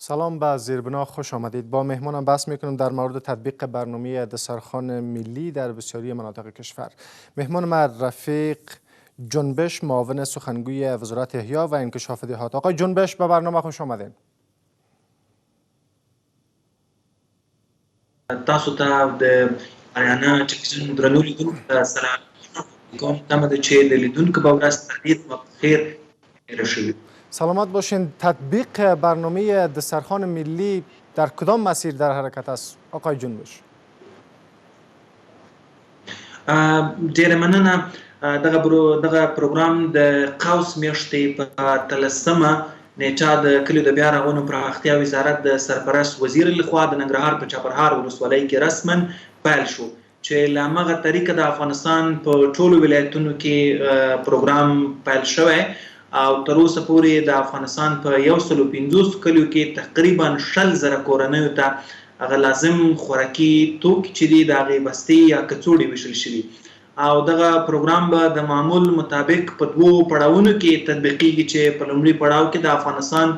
سلام به زیربنا، خوش آمدید. با مهمانم بحث میکنم در مورد تطبیق برنامه دسترخوان ملی در بسیاری مناطق کشور. مهمان ما رفیق جنبش، معاون سخنگوی وزارت احیا و انکشاف دهات. آقای جنبش، به برنامه خوش آمدین. تاسو ته د اریانا ټلویزیون درنو لیدونکو سلام کوم. تمه ده چې د لیدونکو په ورځ تدید خیر رسوي. سلامت باشین. تطبیق برنامه دسترخوان ملی در کدام مسیر در حرکت است آقای جنبش؟ ډیره مننه. دغه پروګرام د قوس میاشتې په 13مه نیټه د کلیو د بیا رغونې پراختیا وزارت د سرپرست وزیر لخوا د ننګرهار په چپرهار ولسوالۍ کې رسما پیل شو چې له همغه طریقه د افغانستان په ټولو ولایتونو کې پروګرام پیل شوی او تر اوسه پورې د افغانستان په 150 کلیو کې تقریبا 100,000 کورنیو ته هغه لازم خوراکي توکي چې دي د هغې بستې یا کڅوړې ویشل شوي او دغه پروګرام به د معمول مطابق په 2 پړاوونو کې تطبیقیږي چې په لومړي پړاو کې د افغانستان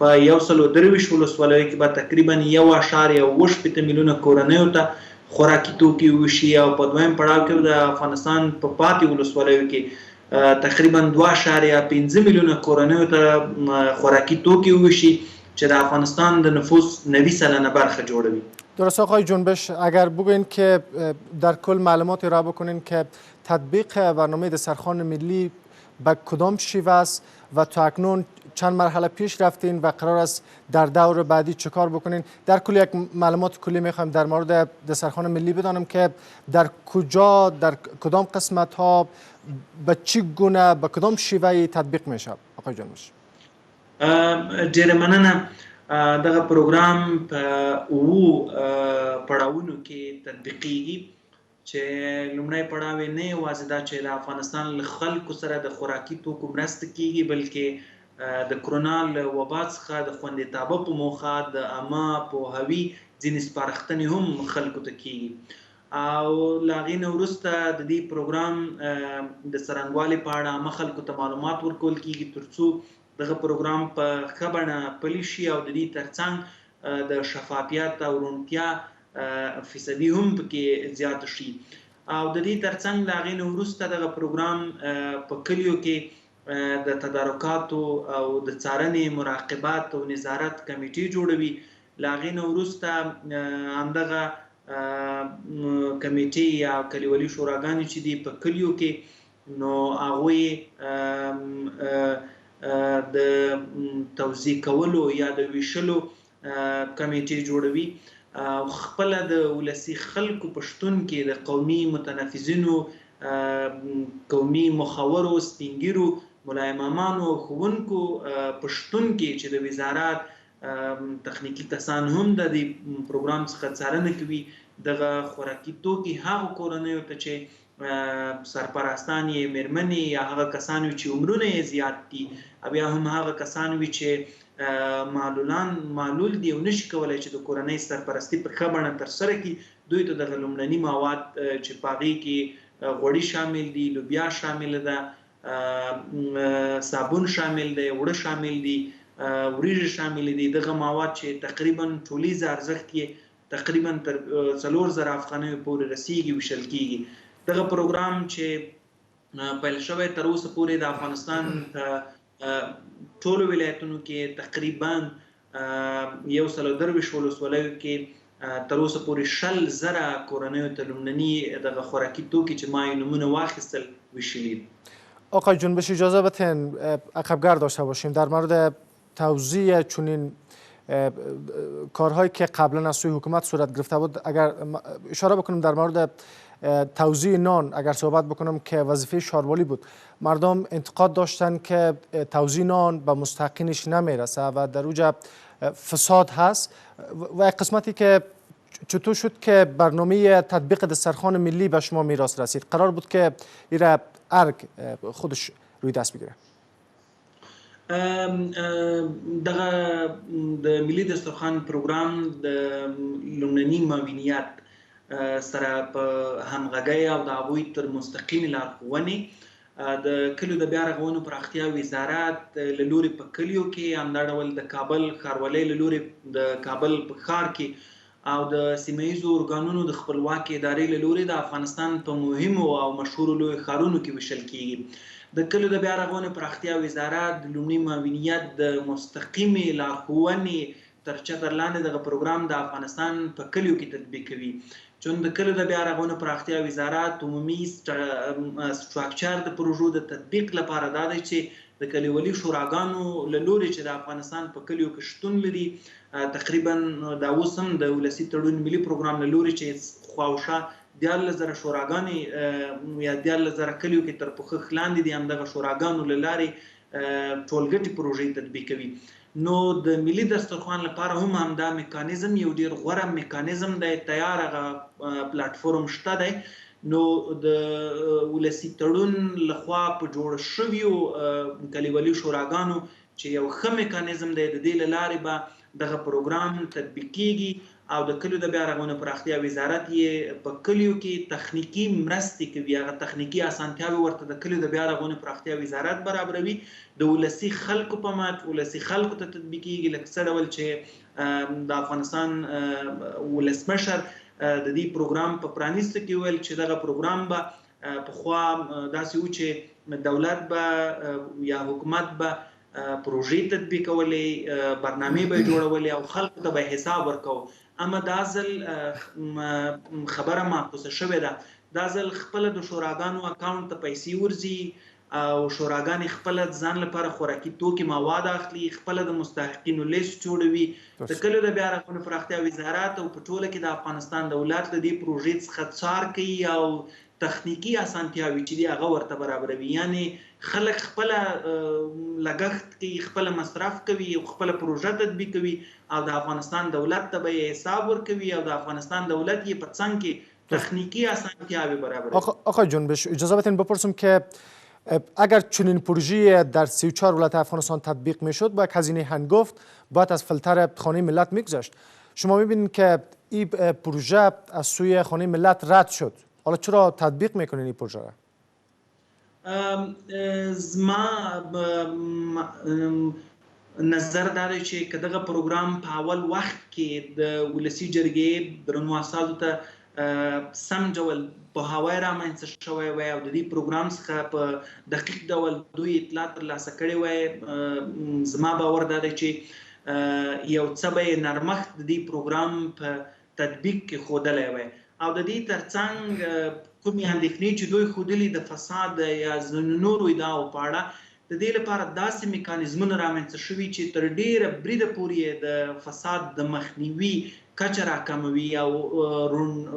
په 123 ولسوالیو کې به تقریبا 1.8 میلیونه کورنیو ته خوراکي توکي وویشي او په دویم پړاو کې د افغانستان په 5 ولسوالیو کې تقریبا 2.5 میلیونه کورنیو ته خوراکي توکي وویشي چې د افغانستان د نفوس 90% برخه جوړوي. درست آقای جنبش، اگر بگوین که در کل معلوماتی را بکنین که تطبیق برنامه دسترخوان ملی به کدام شیوه است و تا اکنون چند مرحله پیش رفتین و قرار است در دور بعدی چه کار بکنین؟ در کل یک معلومات کلی میخوایم در مورد دسترخوان ملی بدانم که در کجا، در کدام قسمت ها، به چی گونه، به کدام شیوه تطبیق میشه آقای جنبش؟ ډیره مننه. دغه پروګرام په 2 پړاوونو کې تطبیقیږي چې لومړی پړاو یې نه یوازې دا چې د افغانستان له خلکو سره د خوراکي توکو مرسته کیږي بلکې د کرونا له وبا څخه د خوندیتابه په موخه د عامه پوهاوي ځینې سپارښتنې هم خلکو ته کیږي او له هغې نه وروسته د دې پروګرام د څرنګوالي په اړه عامه خلکو ته معلومات ورکول کیږي تر څو دغه پروګرام په ښه بڼه پلی شي او د دې ترڅنګ د شفافیت او روڼتیا فیصدي هم پکې زیاته شي او د دې ترڅنګ له هغې نه وروسته دغه پروګرام په کلیو کې د تدارکاتو او د څارنې مراقبت او نظارت کمیټې جوړوي. له هغې نه وروسته همدغه کمیټې یا کلیوالي شوراګانې چې دي په کلیو کې نو هغوی د توزیع کولو یا د ویشلو کمیټې جوړوي او خپل د ولسی خلکو په شتون کې د قومي متنفذینو، قومي مخورو، سپینګیرو، ملا امامانو او ښوونکو په شتون کې چې د وزارت تخنیکي کسان هم د دې پروګرام څخه څارنه کوي دغه خوراکي توکي هغو کورنیو ته چې سرپرستان یې میرمنې یا هغه کسان وي چې عمرونه یې زیات دي او یا هم هغه کسان وي چې معلول دي او نشي کولی چې د کورنۍ سرپرستي په ښه بڼه ترسره کړي، دوی ته دغه لومړني مواد چې په هغې کې غوړي شامل دي، لوبیا شامله ده، صابون شامل دی، اوړه شامل دي، وریژې شاملې دي. دغه مواد چې تقریبا ټولیز ارزښت یې تقریبا تر 4,000 افغانیو پورې رسیږي، ویشل کیږي. دغه پروګرام چې پیل شوی تر اوسه پورې د افغانستان په ټولو ولایتونو کې تقریبا 123 ولسوالیو کې تر اوسه پورې 100,000 کورنیو ته لومړني دغه خوراکي توکي چې ما یې نومونه واخیستل ویشلي. آقای جنبش، اجازه بدین عقب‌گرد داشته باشیم در مورد توزیع چنین کارهایی که قبلا از سوی حکومت صورت گرفته بود. اگر اشاره بکنم در مورد توزیع نان، اگر صحبت بکنم که وظیفه شاروالی بود، مردم انتقاد داشتن که توزیع نان به مستحقینش نمیرسه و در اوج فساد هست و قسمتی که چطور شد که برنامه تطبیق دسترخوان ملی به شما میراث رسید؟ قرار بود که ایره ارگ خودش روی دست بگیره. دغه د ملي دسترخوان پروګرام د لومړني معاونیت سره په همغږۍ او د هغوی تر مستقیمې لارښوونې د کلیو د بیا رغونې پراختیا وزارت له لوري په کلیو کې همدا ډول د کابل ښاروالۍ له لوري د کابل په ښار کې او د سیمه ییزو ارګانونو د خپلواکې ادارې له لوري د افغانستان په مهمو او مشهورو لویو ښارونو کې ویشل کیږي. د کلیو د بیا رغونې پراختیا وزارت د لومړي معاونیت د مستقیمې لارښوونې تر چتر لاندې دغه پروګرام د افغانستان په کلیو کې تطبیق کوي. چون د کلیو د بیا رغونې پراختیا وزارت عمومي سټراکچر د پروژو د تطبیق لپاره دا دی چې د کلیوالي شوراګانو له لوري چې د افغانستان په کلیو کې شتون لري تقریبا دا اوس هم د ولسي تړون ملي پروګرام له لوري چې خواوشا 14,000 شوراګانې یا 14,000 کلیو کې تر پوښښ لاندې دي همدغه شوراګانو له لارې ټولګټې پروژې تطبیق کوي. نو د ملي دسترخوان لپاره هم همدا میکانیزم یو ډیر غوره میکانیزم دی، تیار هغه پلیټفارم شته دی. نو د ولسي تړون لخوا په جوړ شویو کلیوالي شوراګانو چې یو ښه میکانیزم دی د دې له لارې به دغه پروګرام تطبیق کیږي او د کلیو د بیا رغونې پراختیا وزارت یې په کلیو کې تخنیکی مرستې کوي. هغه تخنیکی اسانتیاوې ورته د کلیو د بیا رغونې پراختیا وزارت برابروي. د ولسي خلکو په مټ ولسي خلکو ته تطبیقیږي، لکه څه ډول چې د افغانستان ولسمشر د دې پروګرام په پرانیسته کې ویل چې دغه پروګرام به پخوا داسې و چې دولت به یا حکومت به پروژې تطبیقولې، برنامې به جوړولې او خلکو ته به حساب ورکو. اما دا ځل خبره معکوسه شوې ده. دا ځل خپله د شوراګانو اکاونټ ته پیسې ورځي او شوراګانې خپله ځان لپاره خوراکي توکي مواد اخلي، خپله د مستحقینو لیست جوړوي. د کلیو د بیا رغونې پراختیا وزارت او په ټوله کې د افغانستان دولت له دې پروژې څخه څار کوي او تخنیکی اسانتیاوې چې دي هغه ورته برابروي. یعنې خلک خپله لګښت کوي، خپله مصرف کوي او خپله پروژه تطبیق کوي او د افغانستان دولت ته به یې حساب ورکوي او د افغانستان دولت یې په څنګ کې تخنیکی اسانتیاوې برابروي. آقای جنبش اجازه بدین بپرسم که اگر چنین پروژه در 34 ولایت افغانستان تطبیق میشد با هزینه هنگفت باید از فلتر خانه ملت میگذشت. شما میبینید که این پروژه از سوی خانه ملت رد شد، حالا چرا تطبیق میکنین این پروژه را؟ زما نظر دا دی چې که دغه پروګرام په اول وخت کې د ولسي جرګې درنو اساسو ته سم ډول پوهاوی رامنځته شوی وای او د دې پروګرام څخه په دقیق ډول دوی اطلاع ترلاسه کړې وای، زما باور دا دی چې یو څه به نرمښت د دې پروګرام په تطبیق کې ښودلی وای او د دې ترڅنګ کومې اندېښنې چې دوی ښودلي د فساد یا نورو ادعاو په اړه د دې لپاره داسې میکانیزمونه رامنځته شوي چې تر ډیره بریده پورې د فساد د مخنیوي کچه راکموي او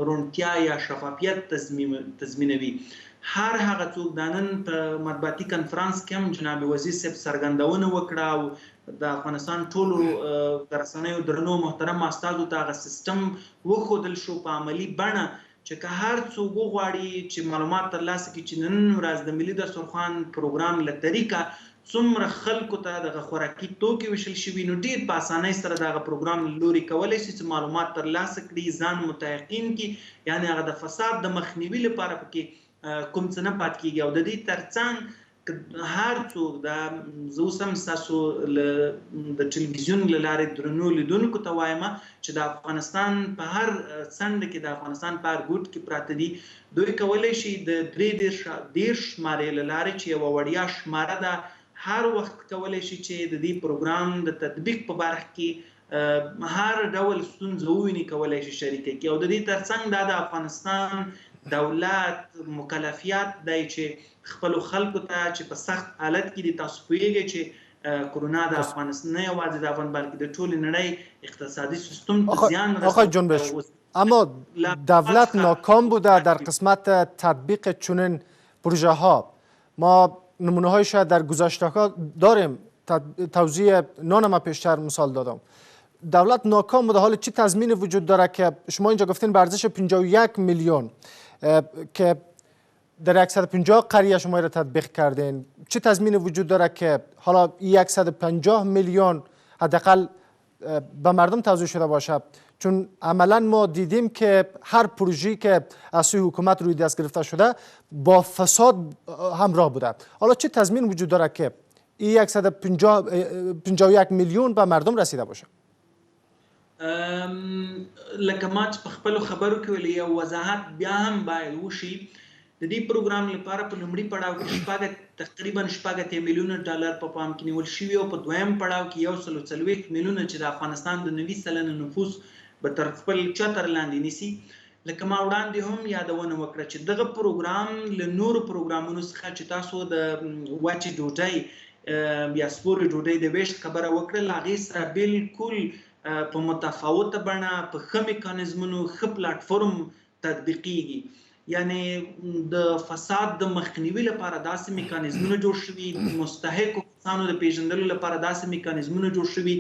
روڼتیا یا شفافیت تضمینوي. هر هغه څوک دا نن په مطبوعاتي کنفرانس کې هم جناب وزیر صاحب څرګندونه وکړه او د افغانستان ټولو د رسنیو درنو محترم استازو ته هغه سیستم وښودل شو په عملي بڼه چې که هر څوک وغواړي چې معلومات ترلاسه کړي چې نن ورځ د ملي دسترخوان پروګرام له طریقه څومره خلکو ته دغه خوراکي توکي ویشل شوي، نو ډېر په اسانۍ سره دغه پروګرام له لوري کولی شي چې معلومات ترلاسه کړي، ځان متيقن کړي، یعنې هغه د فساد د مخنیوي لپاره پکې کوم څه نه پاتې کېږي. او د دې ترڅنګ هر څوک دا زه اوس هم ستاسو د ټلویزیون له لارې درنو لیدونکو ته وایم چې د افغانستان په هر څنډه کې د افغانستان په هر ګوټ کې پراته دي، دوی کولی شي د 3 شمارې له لارې چې یوه وړیا شماره ده هر وخت کولی شي چې د دې پروګرام د تطبیق په برخه کې هر ډول ستونزه وویني کولی شي شریکه کړي. او د دې ترڅنګ دا د افغانستان دولت مکلفیت دی چې خپلو خلکو ته چې په سخت حالت کې دي، تاسو پوهیږئ چې کرونا د افغانستان نه یوازې د افغان بلکې د ټولې نړۍ اقتصادي سیستم ته زیان رسوي. آقای جنبش اما دولت ناکام بوده در قسمت تطبیق چنین پروژه ها. ما نمونه های شاید در گذشته ها داریم، توضیح نانم پیشتر مثال دادم. دولت ناکام بوده، حالا چی تضمین وجود داره که شما اینجا گفتین به ارزش 51 میلیون که در 150 قریه شما را تطبیق کردین، چه تضمین وجود داره که حالا 150 میلیون حداقل به مردم توزیع شده باشه؟ چون عملا ما دیدیم که هر پروژه‌ای که از سوی حکومت روی دست گرفته شده با فساد همراه بوده. حالا چه تضمین وجود داره که این 151 میلیون به مردم رسیده باشه؟ لکه ما چې په خپلو خبرو کې ویلي یو وضاحت بیا هم باید وشي. د دې پروګرام لپاره په لومړي پړاو کې تقریبا 8 میلیونه ډالر په پام کې نیول شوي او په دویم پړاو کې 140 میلیونه چې د افغانستان د 90% نفوس به تر خپل چتر لاندې نیسي. لکه ما وړاندې هم یادونه وکړه چې دغه پروګرام له نورو پروګرامونو څخه چې تاسو د وچې ډوډۍ یا سپورې ډوډۍ د ویشت خبره وکړه، هغې سره بالکل په متفاوته بڼه په ښه میکانیزمونو ښه پلاټفورم تطبیقیږي. یعنی د فساد د مخنیوي لپاره داسې میکانیزمونه جوړ شوي، مستحقو کسانو د پیژندلو لپاره داسې میکانیزمونه جوړ شوي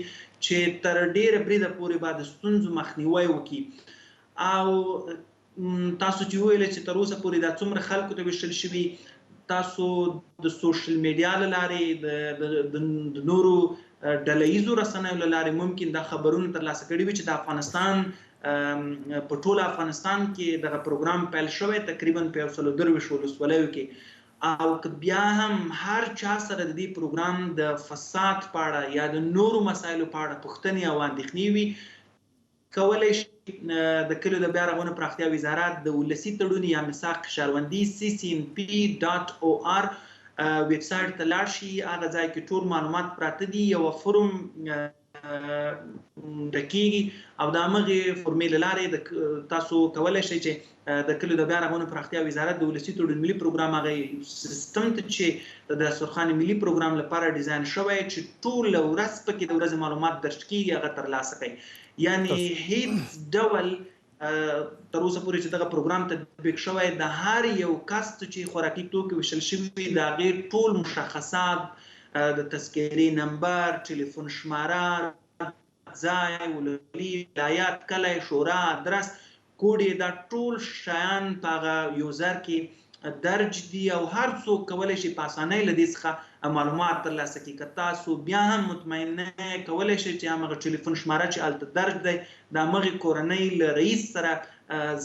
چې تر ډیره بریده پورې به د ستونزو مخنیوی وکړي. او تاسو چې وویل چې تر اوسه پورې دا څومره خلکو ته ویشتل شوي، تاسو د سوشل میډیا له لارې د نورو ډله ییزو رسنیو له لارې ممکن دا خبرونه ترلاسه کړي وي چې د افغانستان په ټول افغانستان کې دغه پروګرام پیل شوی تقریبا په 123 ولسوالیو کې. او که بیا هم هر چا سره د دې پروګرام د فساد په اړه یا د نورو مسایلو په اړه پوښتنې او اندېښنې وي، کولی شي د کلیو د بیا رغونې پراختیا وزارت د ولسي تړون یا میثاق شهروندي ccnp.or ویب سایټ ته لاړ شي. هغه ځای کې ټول معلومات پراته دي، یو فورم ډکیږي او د همغې فورمې له لارې تاسو کولی شئ چې د کلیو د بیا رغونې پراختیا وزارت د ولسي تړون ملي پروګرام هغه سیستم ته چې د دسترخوان ملي پروګرام لپاره ډیزاین شوی چې ټول ورځ پکې د ورځې معلومات درج کیږي، هغه ترلاسه کوي. یعنی هیڅ ډول تر اوسه پورې چې دغه پروګرام تطبیق شوی د هر یو کس چې خوراکي توکي ویشل شوي د هغې ټول مشخصات، د تذکرې نمبر، ټلیفون شماره، ځای، ولسوالي، ولایت، کلی، شورا، ادرس، کوډ، دا ټول شیان په هغه یوزر کې درج دي او هر څوک کولی شي په اسانۍ له دې څخه معلومات ترلاسه کړي. که تاسو بیا هم مطمئن نه کولی شئ چې همغه ټلیفون شماره چې هلته درج دی د همغې کورنۍ له رئیس سره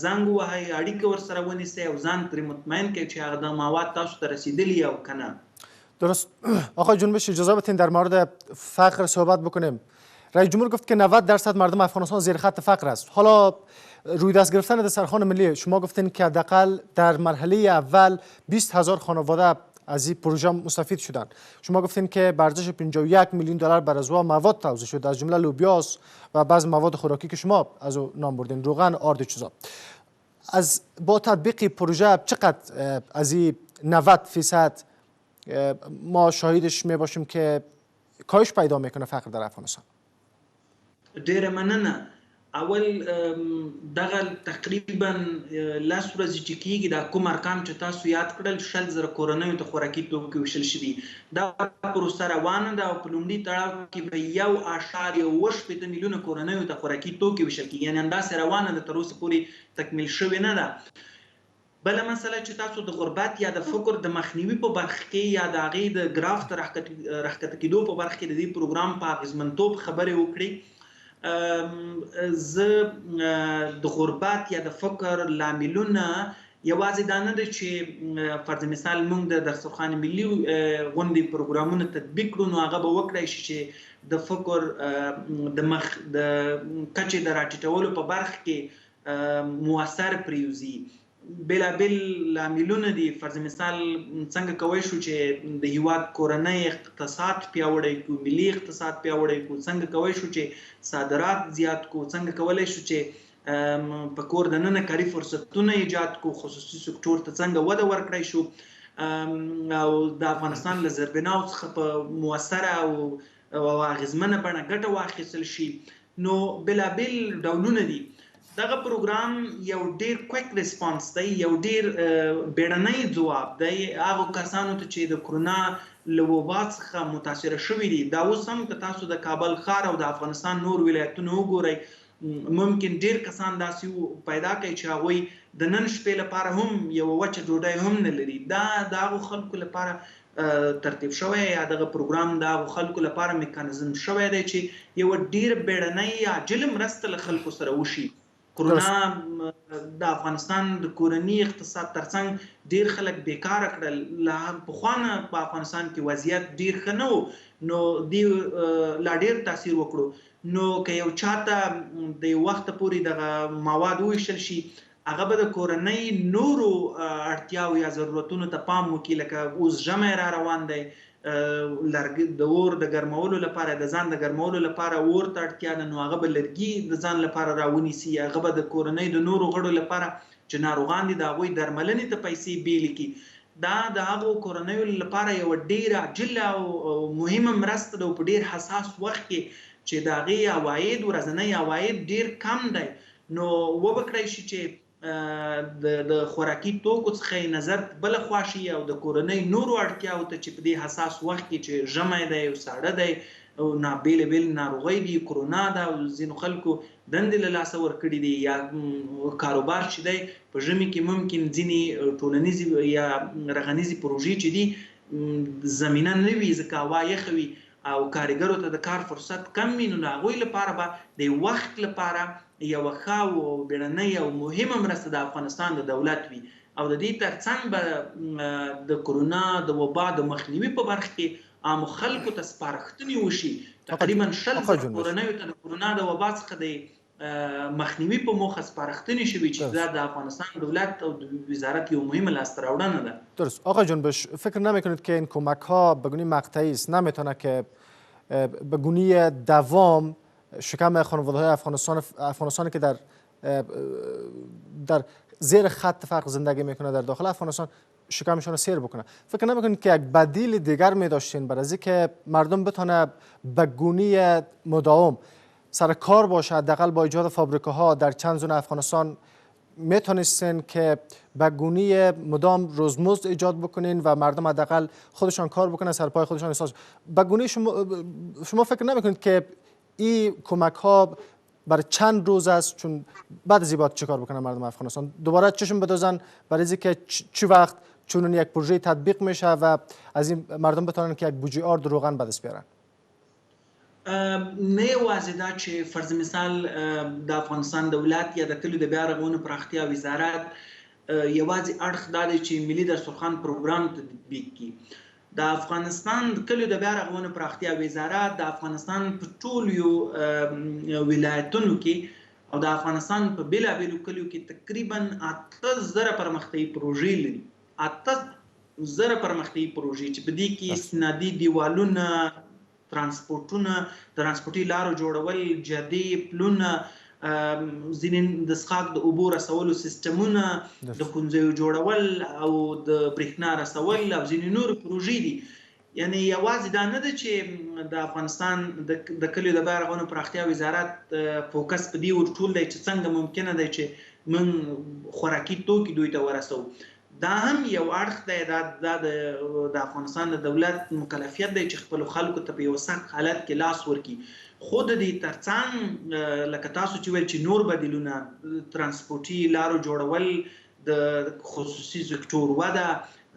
زنګ ووهئ، اړیکه ورسره ونیسئ او ځان ترې مطمئن کړئ چې هغه د مواد تاسو ته رسیدلی او که نه. درست. آقای جنبش اجازه بدین در مورد فقر صحبت بکنیم. رئیس جمهور گفت که 90% مردم افغانستان زیر خط فقر است. حالا روی دست گرفتن دسترخوان ملی، شما گفتین که حداقل در مرحله اول 20,000 خانواده از این پروژه مستفید شدن. شما گفتین که به ارزش 51 میلیون دلار بر ازوا مواد توزیع شد، از جمله لوبیاس و بعض مواد خوراکی که شما از او نام بردین، روغن، آرد چیزا. از با تطبیق پروژه چقدر از این 90% ما شاهدش می باشیم که کاهش پیدا میکنه فقر در افغانستان؟ ډیره مننه. اول دغه تقریبا 10 ورځې چې کېږي دا کوم ارقام چې تاسو یاد کړل 60,000 کورنیو ته خوراکي توکي ویشل شوي، دا پروسه روانه ده او په لومړي تړاو کې به 1.8 میلیونه کورنیو ته خوراکي توکي ویشل کېږي. یعنې همداسې روانه ده، تر اوسه پورې تکمیل شوې نه ده. بله مسله چې تاسو د غربت یا د فقر د مخنیوي په برخه کې یا د هغې د ګراف د راښکته کېدو په برخه کې د دې پروګرام په اغېزمنتوب خبرې وکړي. زه د غربت یا د فقر لاملونه یوازې دا نه دی چې فرض مثال موږ د دسترخوان ملي غوندې پروګرامونه تطبیق کړو، نو هغه به وکړی شي چې د فقر د کچې د راټیټولو په برخه کې مؤثر پرېوځي. بېلابېل لاملونه دي. فرض مثال څنګه کوی شو چې د هیواد کورنۍ اقتصاد پیاوړی کړو، ملي اقتصاد پیاوړی کړو، څنګه کوی شو چې صادرات زیات کړو، څنګه کولی شو چې په کور دننه کاري فرصتونه ایجاد کړو، خصوصي سکتور ته څنګه وده ورکړی شو او د افغانستان له زیربناو څخه په مؤثره او اغېزمنه بڼه ګټه واخیستل شي. نو بېلابېل ډولونه دي. دغه پروګرام یو ډیر کویک ریسپانس دی، یو ډیر بیړنی ځواب دی هغو کسانو ته چې د کرونا له وبا څخه متاثره شوي دي. دا اوس هم که تاسو د کابل ښار او د افغانستان نور ولایتونه وګورئ، ممکن ډیر کسان داسې پیدا کوي چې هغوی د نن شپې لپاره هم یوه وچه ډوډۍ هم نه لري. دا د هغو خلکو لپاره ترتیب شوی یا دغه پروګرام د خلکو لپاره میکانیزم شوی دی چې یو ډیر بیړنۍ عاجل مرسته له خلکو سره وشي. کرونا د افغانستان د کورني اقتصاد ترڅنګ ډیر خلک بیکاره کړل. لا پخوانه په افغانستان کې وضعیت ډیر ښه نه و، نو دی لا ډیر تاثیر وکړو. نو که یو چاته د یو وخت پورې دغه مواد وویشل شي، هغه به د کورنۍ نورو اړتیاو یا ضرورتونو ته پام وکړي، لکه اوس ژمی را روان دی، د اور د ګرمولو لپاره، د ځان د ګرمولو لپاره اور ته اړتیا ده، نو هغه به لرګي د ځان لپاره راونیسي. هغه به د کورنۍ د نورو غړو لپاره چې ناروغان دي د هغوی درملنې ته پیسې بیلې کړي. دا د هغو کورنیو لپاره یوه ډیره عاجله او مهمه مرسته ده په ډیر حساس وخت کې چې د هغې عواید ورځنی عواید ډیر کم دی. نو وبکړی شي چې د خوراکي توکو څخه نظر بله خوا شي او د کورنۍ نورو اړتیاو ته چې په دې حساس وخت کې چې ژمی دی او ساړه دی او بیلې ناروغۍ دي، کرونا ده او ځینو خلکو دندې له لاسه ورکړي دي، یا کاروبار چې دی په ژمي کې ممکن ځینې ټولنیزې یا رغنیزې پروژې چې دي زمینه نه وي ځکه هوا یخه وي او کارګرو ته د کار فرصت کم وي، نو د هغوی لپاره به د وخت لپاره یوه ښه او بیړنۍ او مهمه مرسته د افغانستان د دولت وي. او د دې ترڅنګ به د کرونا د وبا د مخنیوي په برخه کې عامو خلکو ته سپارښتنې وشي. تقریبا 100 کورنیو ته د کرونا د وبا څخه د مخنیوی په موخه سپارښتنې شوي چې دا د افغانستان دولت او د وزارت یو مهمه لاسته راوړنه ده. درست. آقای جنبش، فکر نمیکنید که این کمک ها به گونه مقطعی است، نمیتونه که به گونه دوام شکم خانواده‌های افغانستانی که در زیر خط فقر زندگی میکنه در داخل افغانستان شکمشون رو سیر بکنه؟ فکر نمیکنید که یک بدیل دیگر میداشتین برای اینکه مردم بتونه به گونه مداوم سر کار باشه؟ حداقل با ایجاد فابریکه‌ها در چند زون افغانستان میتونستین که به گونه مدام روزمزد ایجاد بکنین و مردم حداقل خودشان کار بکنن، سر پای خودشان احساس. به گونه شما فکر نمیکنید که این کمک ها برای چند روز است؟ چون بعد از این باید چه کار بکنن مردم افغانستان؟ دوباره چشم بدازن برای اینکه چی وقت چون یک پروژه تطبیق میشه و از این مردم بتونن که یک بودجه آرد روغن به دست بیارن؟ نه یوازې دا چې فرض مثال د افغانستان دولت یا د کلیو د بیا رغونې پراختیا وزارت یوازې اړخ دا دی چې ملي دسترخوان پروګرام تطبیق کړي. د افغانستان د کلیو د بیا رغونې پراختیا وزارت د افغانستان په ټولو ولایتونو کې او د افغانستان په بیلابیلو کلیو کې تقریبا 8000 پرمختیایي پروژې لري. 8000 پرمختیایي پروژې چې په دې کې استنادي دیوالونه، ترانسپورټي لارو جوړول، جادې، پلونه، ځینې د څښاک د اوبو رسولو سیستمونه، د ښوونځیو جوړول او د برېښنا رسول او ځینې نورې پروژې دي. یعنی یوازې دا نه ده چې د افغانستان د کلیو د بیا رغونې پراختیا وزارت فوکس په دې ورټول دی چې څنګه ممکنه دی چې موږ خوراکي توکي دوی ته ورسوو. دا هم یو اړخ دی، دا د افغانستان د دولت مکلفیت دی چې خپلو خلکو ته په یو سخت حالت کې لاس ورکړي. خو د دې ترڅنګ لکه تاسو چې ویل چې نور بدیلونه، ترانسپورټي لارو جوړول، د خصوصي سکتور وده،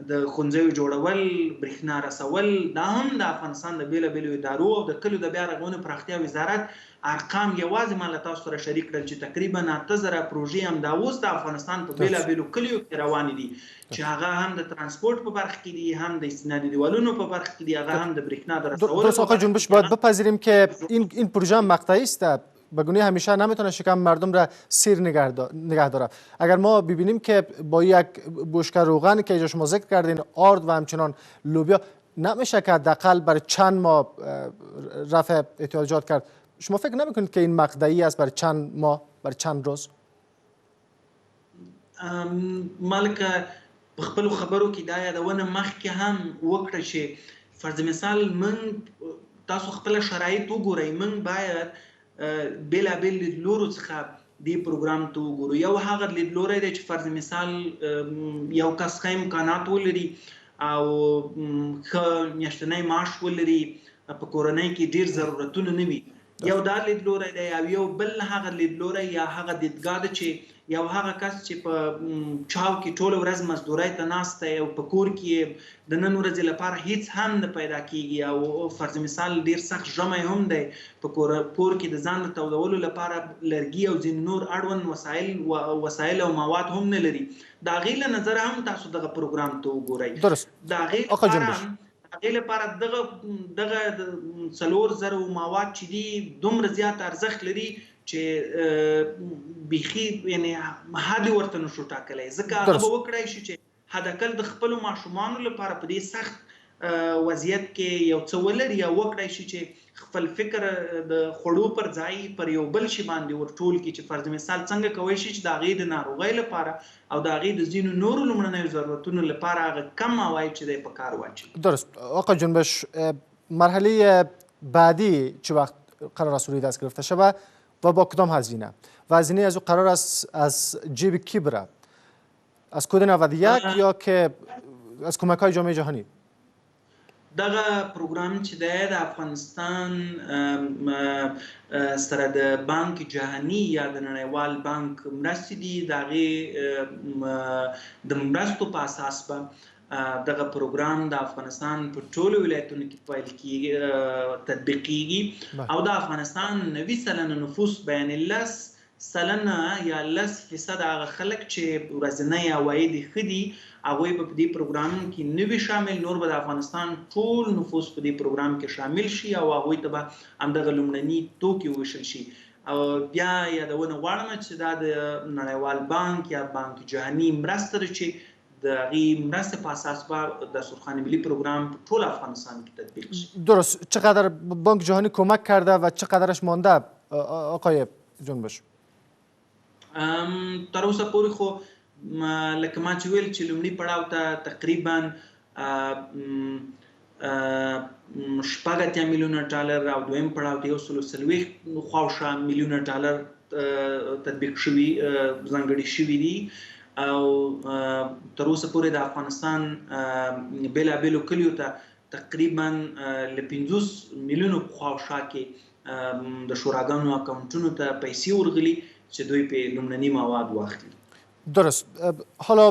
د ښوونځیو جوړول، برېښنا رسول، دا هم د افغانستان د بیلابیلو ادارو او د کلیو د بیا رغونې پراختیا وزارت ارقام یوازې ما له تاسو سره شریک کړل چې تقریبا 8000 پروژې همدا اوس د افغانستان په بیلابیلو کلیو کې روانې دي چې هغه هم د ترانسپورت په برخه کې دي، هم د استنادي دیوالونو په برخه کې دي، هغه هم د برېښنا د رسولو. درست. آقای جنبش، باید بپذیریم که این پروژه مقطعی است، به گونه همیشه نمیتونه شکم مردم را سیر نگه داره. اگر ما ببینیم که با یک بشکه روغن که اینجا شما ذکر کردین، آرد و همچنان لوبیا، نمیشه که حداقل برای چند ماه رفع احتیاجات کرد؟ شما فکر نمیکنید که این مقطعی است برای چند ماه، برای چند روز؟ مالکه په خپلو خبرو کې دا یادونه مخکې هم وکړه چې فرض مثال موږ تاسو خپله شرایط وګورئ، موږ باید بیلابیل لیدلورو څخه دې پروګرام ته وګورو. یو هغه لیدلوری دی چې فرض مثال یو کس ښه امکانات ولري او ښه میاشتنی معاش ولري، په کورنۍ کې ډېر ضرورتونه نه وي، یو دا لیدلوری دی او یو بل هغه لیدلوری یا هغه دیدګاه ده چې یو هغه کس چې په چاو کې ټوله ورځ مزدورۍ ته ناست دی او په کور کې د نن ورځې لپاره هیڅ هم نه پیدا کیږي او فرض مثال ډیر سخت ژمی هم دی په کور کې د ځان تودولو لپاره لرګي او ځینې نور اړوند وسایل او مواد هم نه لري. د هغې له نظره هم تاسو دغه پروګرام ته وګورئ. درست. د هغې لپاره دغه 4,000 مواد چې دي دومره زیات ارزښت لري چې بیخي یعنی حد ورته نشو ټاکلی، ځکه هغه به وکړای شي چې حداقل د خپلو ماشومانو لپاره په دې سخت وضعیت کې یو څه ولري او وکړای شي چې خپل فکر د خوړو پر ځای پر یو بل شي باندې ورټول کړي چې فرض مثال څنګه کولی شي چې د هغې د ناروغۍ لپاره او د هغې د ځینو نورو لومړنیو ضرورتونو لپاره هغه کم عواید چې دی په کار واچوي. درست. آقای جنبش، مرحله بعدی چه وقت قرار است روی دست گرفته شود و با کدام هزینه؟ و هزینه از او قرار است از جیب کی بره؟ از کد 91 یا که از کمک های جامعه جهانی؟ دغه پروګرام چې دی د افغانستان سره د بانک جهاني یا د نړیوال بانک مرستې دي، د هغې د مرستو په اساس به دغه پروګرام د افغانستان په ټولو ولایتونو کې پیل کیږي، تطبیق کیږي او د افغانستان 90 سلنه نفوس بیان 10 سلنه یا 10% هغه خلک چې ورځنی عواید یې ښه دي هغوی به په دې پروګرام کې نه وي شامل، نور به د افغانستان ټول نفوس په دې پروګرام کې شامل شي او هغوی ته به همدغه لومړني توکي وویشل شي. او بیا یادونه غواړم چې دا د نړیوال بانک یا بانک جهاني مرسته ده چې د هغې مرستې په اساس به د سرخان ملی پروګرام په ټول افغانستان کې تطبیق شي. درست. چقدر بانک جهانی کمک کرده و چقدرش مانده آقای جنبش؟ تر اوسه پورې خو لکه ما چې ویل چې لومړي پړاو ته تقریبا 80 میلیونه ډالر او دویم پړاو ته 140 خواوشا میلیونه ډالر تطبیق شوي ځانګړي شوي دي او تر اوسه پورې د افغانستان بېلابېلو کلیو ته تقریبا له 50 میلیونو خواوشا کې د شوراګانو اکاونټونو ته پیسې ورغلي چې دوی په لومړني مواد واخلي. درست. حالا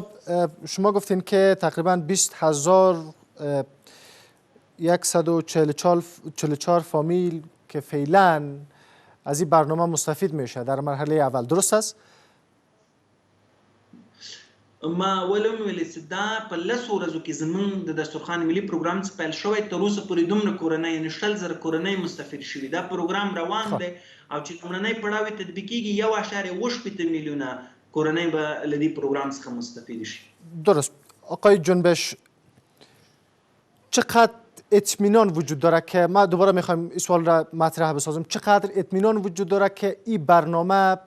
شما گفتین که تقریبا 20,144 فامیل که فعلا از این برنامه مستفید میشه در مرحله اول، درست است؟ ما ولوم ویل چې دا په 10 ورځو کې زمونږ د دسترخوان ملي پروګرام څخه پیل شوی، تر اوسه پورې دومره کورنۍ یعنې 100,000 کورنۍ مستفید شوي. دا پروګرام روان دی او چې لومړنی پړاو یې تطبیقیږي 1.8 میلیونه کورنۍ به له دې پروګرام څخه مستفید شي. درست. آقای جنبش، چقدر اطمینان وجود داره که ما دوباره میخوایم این سوال را مطرح بسازم، چقدر اطمینان وجود داره که این برنامه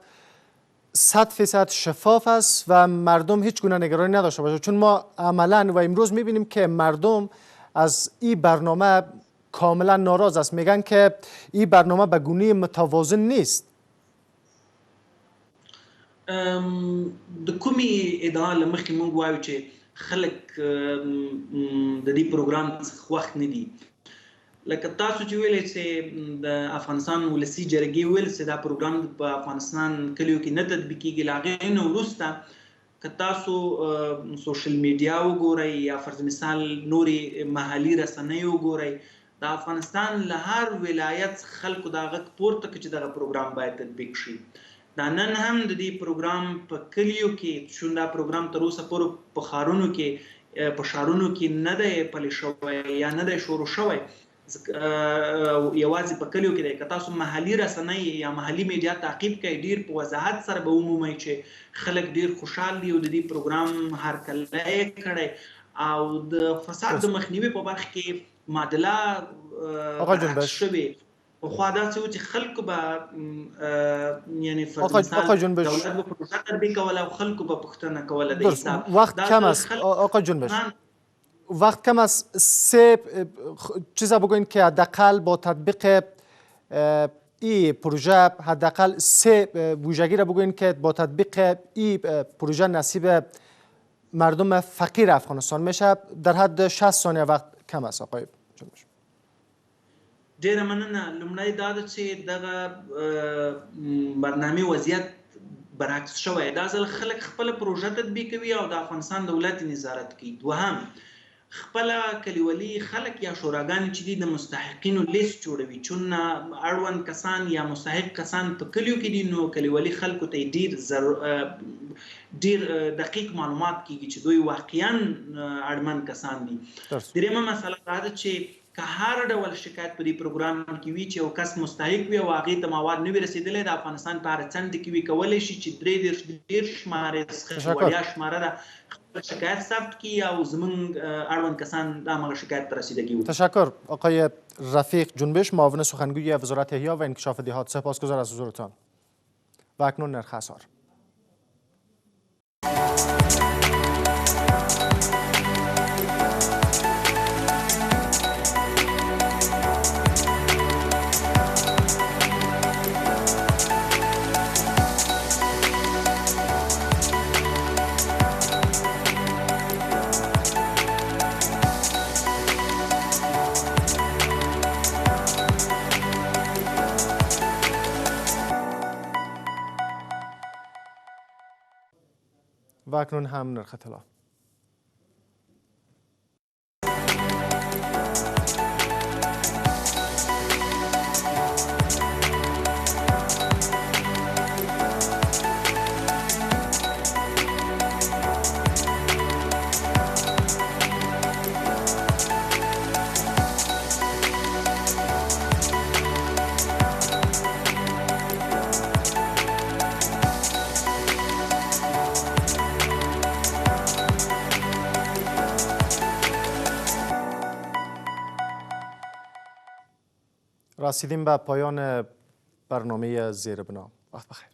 100% شفاف است و مردم هیچ گونه نگرانی نداشته باشه؟ چون ما عملا و امروز میبینیم که مردم از این برنامه کاملا ناراض است، میگن که این برنامه به گونه متوازن نیست. د کومې ادعا له مخکې موږ وایو چې خلک د دې پروګرام څخه خوښ نه دي. لکه تاسو چې ویلئ چې د افغانستان ولسي جرګې ویل چې دا پروګرام په افغانستان کلیو کې نه تطبیقیږي، له هغې نه وروسته که تاسو سوشل میډیا وګورئ یا فرض مثال نورې محلي رسنۍ وګورئ، د افغانستان له هر ولایت څخه خلکو دا غږ پورته کړ چې دغه پروګرام باید تطبیق شي. دا نن هم د دې پروګرام په کلیو کې چون دا پروګرام تر اوسه پورې په ښارونو کې په ښارونو کې نه دی پلی شوی یا نه دی شروع شوی، یوازې په کلیو کې دی. که تاسو محلي رسنۍ یا محلي میډیا تعقیب کړئ، ډیر په وضاحت سره به ومومئ چې خلک ډیر خوشحال دي او د دې پروګرام هرکلی یې کړی او د فساد د مخنیوي په برخه کې معادله شوې. خو دا څه و چې خلکو به یعنی فرض مثال دولت به پروژه تطبیق کوله او خلکو به پوښتنه کوله د حساب. وقت کم است آقای جنبش، وقت کم است. 3 چیزا بگوین که حداقل با تطبیق این پروژه حداقل 3 ویژگی را بگوین که با تطبیق این پروژه نصیب مردم فقیر افغانستان میشه. در حد 60 ثانیه وقت کم است آقای جنبش. ډیره مننه. لومړی دا ده چې دغه برنامې وضعیت برعکس شوی. دا ځل خلک خپله پروژه تطبیقوي او د افغانستان دولت نظارت کوي. دوهم، خپله کلیوالي خلک یا شوراګانې چې دي د مستحقینو لیست جوړوي، چون اړوند کسان یا مستحق کسان په کلیو کې دي، نو کلیوالي خلکو ته ډیر دقیق معلومات کیږي چې دوی واقعا اړمن کسان دي. دریمه مسله دا ده چې که هر ډول شکایت په دې پروګرام کې وي چې یو کس مستحق وي او هغې ته مواد نه وي رسېدلی، د افغانستان په هره څنډه کې وي، کولی شي چې 33 شمارې څخه وړیا شماره ده خپل شکایت ثبت کړي او زموږ اړوند کسان د همغه شکایت ته رسیدگی وکړي. تشکر آقای رفیق جنبش، معاون سخنگوی وزارت احیا و انکشاف دهات. سپاسگزار از حضورتان. و اکنون نرخ اسعار. و اکنون هم نرخ طلا. رسیدیم به پایان برنامه زیر بنا. وقت بخیر.